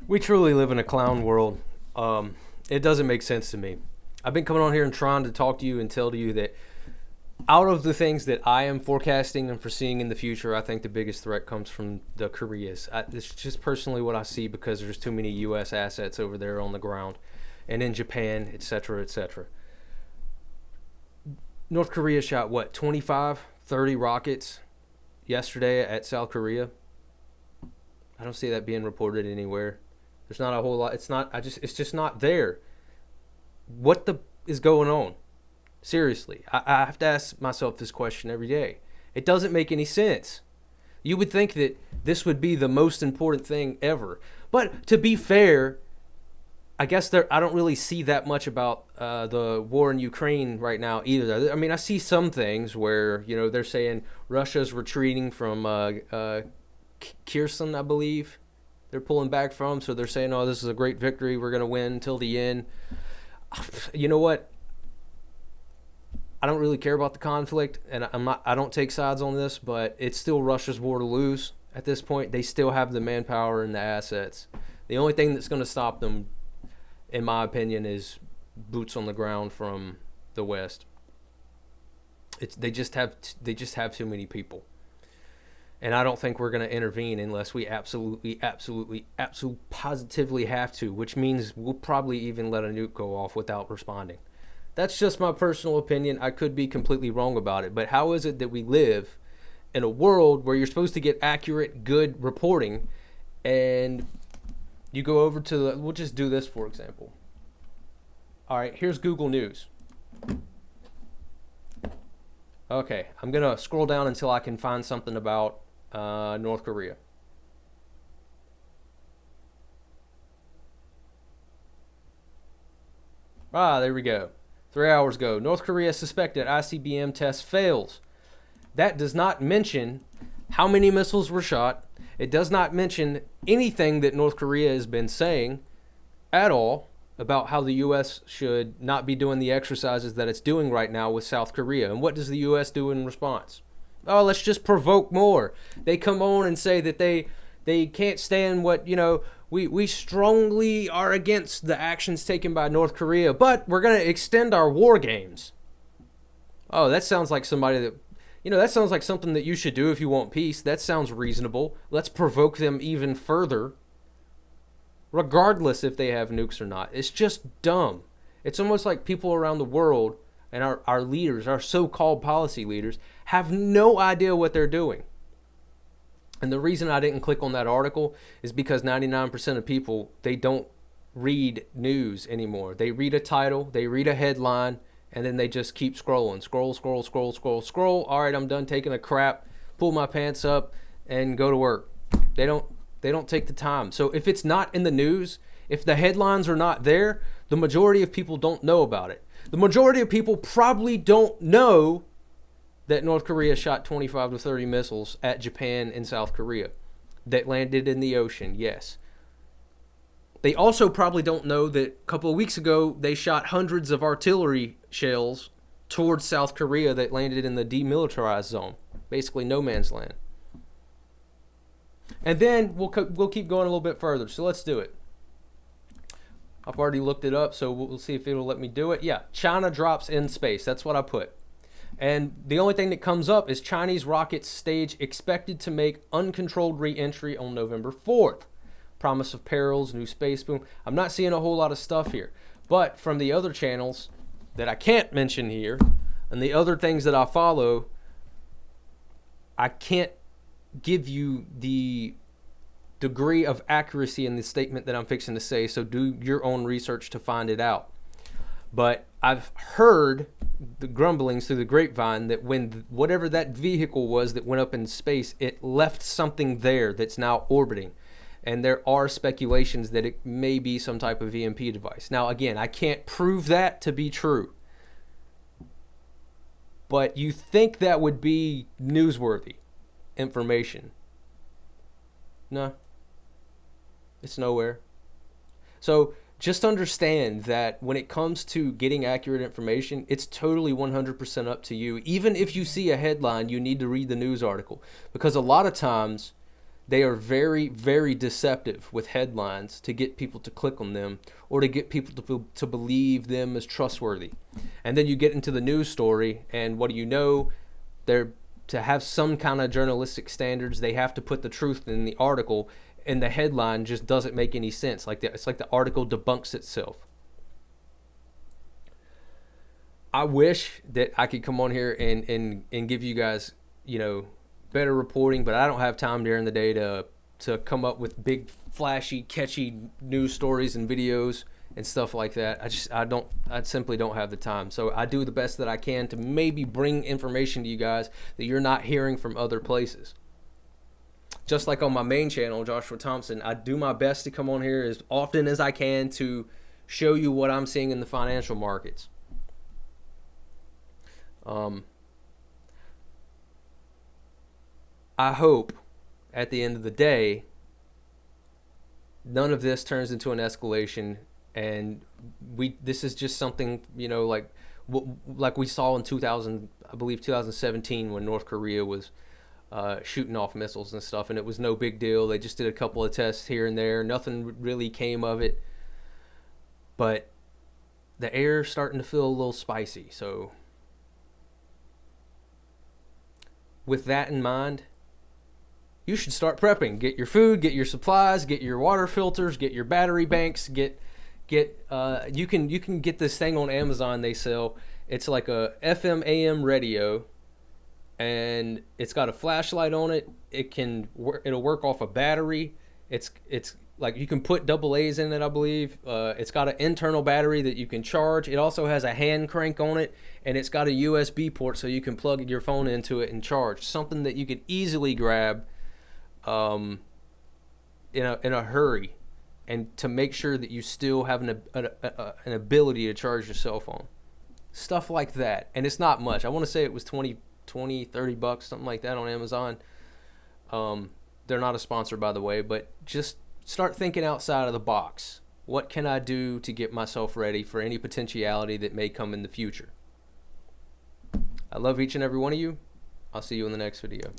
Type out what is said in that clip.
We truly live in a clown world. It doesn't make sense to me. I've been coming on here and trying to talk to you and tell you that out of the things that I am forecasting and foreseeing in the future, I think the biggest threat comes from the Koreas. It's just personally what I see because there's too many U.S. assets over there on the ground and in Japan, etc., etc. North Korea shot, what, 25, 30 rockets yesterday at South Korea? I don't see that being reported anywhere. There's not a whole lot. It's just not there. What the is going on? Seriously, I have to ask myself this question every day. It doesn't make any sense. You would think that this would be the most important thing ever. But to be fair, I guess I don't really see that much about the war in Ukraine right now either. I mean, I see some things where, they're saying Russia's retreating from Kherson, I believe. They're pulling back from, so they're saying, oh, this is a great victory. We're going to win until the end. You know what? I don't really care about the conflict, and I don't take sides on this, but it's still Russia's war to lose at this point. They still have the manpower and the assets. The only thing that's going to stop them, in my opinion, is boots on the ground from the West. They just have too many people. And I don't think we're going to intervene unless we absolutely positively have to, which means we'll probably even let a nuke go off without responding. That's just my personal opinion. I could be completely wrong about it. But how is it that we live in a world where you're supposed to get accurate, good reporting, and you go over to we'll just do this, for example. All right, here's Google News. Okay, I'm going to scroll down until I can find something about North Korea. There we go. 3 hours ago, North Korea suspected ICBM test fails. That does not mention how many missiles were shot. It does not mention anything that North Korea has been saying at all about how the U.S. should not be doing the exercises that it's doing right now with South Korea. And what does the U.S. do in response? Oh, let's just provoke more. They come on and say that they can't stand what, we strongly are against the actions taken by North Korea, but we're going to extend our war games. Oh, that sounds like somebody that, that sounds like something that you should do if you want peace. That sounds reasonable. Let's provoke them even further, regardless if they have nukes or not. It's just dumb. It's almost like people around the world and our leaders, our so-called policy leaders, have no idea what they're doing. And the reason I didn't click on that article is because 99% of people, they don't read news anymore. They read a title, they read a headline, and then they just keep scrolling. Scroll. All right, I'm done taking a crap, pull my pants up, and go to work. They don't take the time. So if it's not in the news, if the headlines are not there, the majority of people don't know about it. The majority of people probably don't know that North Korea shot 25 to 30 missiles at Japan and South Korea that landed in the ocean, yes. They also probably don't know that a couple of weeks ago they shot hundreds of artillery shells towards South Korea that landed in the demilitarized zone, basically no man's land. And then we'll keep going a little bit further, so let's do it. I've already looked it up, so we'll see if it'll let me do it. Yeah, China drops in space. That's what I put. And the only thing that comes up is Chinese rocket stage expected to make uncontrolled re-entry on November 4th. Promise of perils, new space boom. I'm not seeing a whole lot of stuff here. But from the other channels that I can't mention here, and the other things that I follow, I can't give you the degree of accuracy in the statement that I'm fixing to say, so do your own research to find it out. But I've heard the grumblings through the grapevine that when whatever that vehicle was that went up in space, it left something there that's now orbiting. And there are speculations that it may be some type of EMP device. Now, again, I can't prove that to be true. But you think that would be newsworthy information. No. It's nowhere. So just understand that when it comes to getting accurate information, it's totally 100% up to you. Even if you see a headline, you need to read the news article. Because a lot of times They are very, very deceptive with headlines to get people to click on them or to get people to believe them as trustworthy. And then you get into the news story, and what do you know? They're to have some kind of journalistic standards, they have to put the truth in the article, and the headline just doesn't make any sense. It's like the article debunks itself. I wish that I could come on here and give you guys, better reporting, but I don't have time during the day to come up with big, flashy, catchy news stories and videos and stuff like that. I simply don't have the time. So I do the best that I can to maybe bring information to you guys that you're not hearing from other places. Just like on my main channel, Joshua Thompson, I do my best to come on here as often as I can to show you what I'm seeing in the financial markets. I hope at the end of the day, none of this turns into an escalation, and this is just something, like we saw in 2017 when North Korea was shooting off missiles and stuff, and it was no big deal. They just did a couple of tests here and there. Nothing really came of it, but the air's starting to feel a little spicy. So with that in mind, you should start prepping. Get your food, get your supplies, get your water filters, get your battery banks, you can get this thing on Amazon they sell. It's like a FM AM radio, and it's got a flashlight on it. It'll work off a battery. It's like you can put double A's in it, I believe. It's got an internal battery that you can charge. It also has a hand crank on it, and it's got a USB port so you can plug your phone into it and charge. Something that you could easily grab in a hurry, and to make sure that you still have an ability to charge your cell phone. Stuff like that. And it's not much. I want to say it was $20, $30, something like that on Amazon. They're not a sponsor, by the way, but just start thinking outside of the box. What can I do to get myself ready for any potentiality that may come in the future? I love each and every one of you. I'll see you in the next video.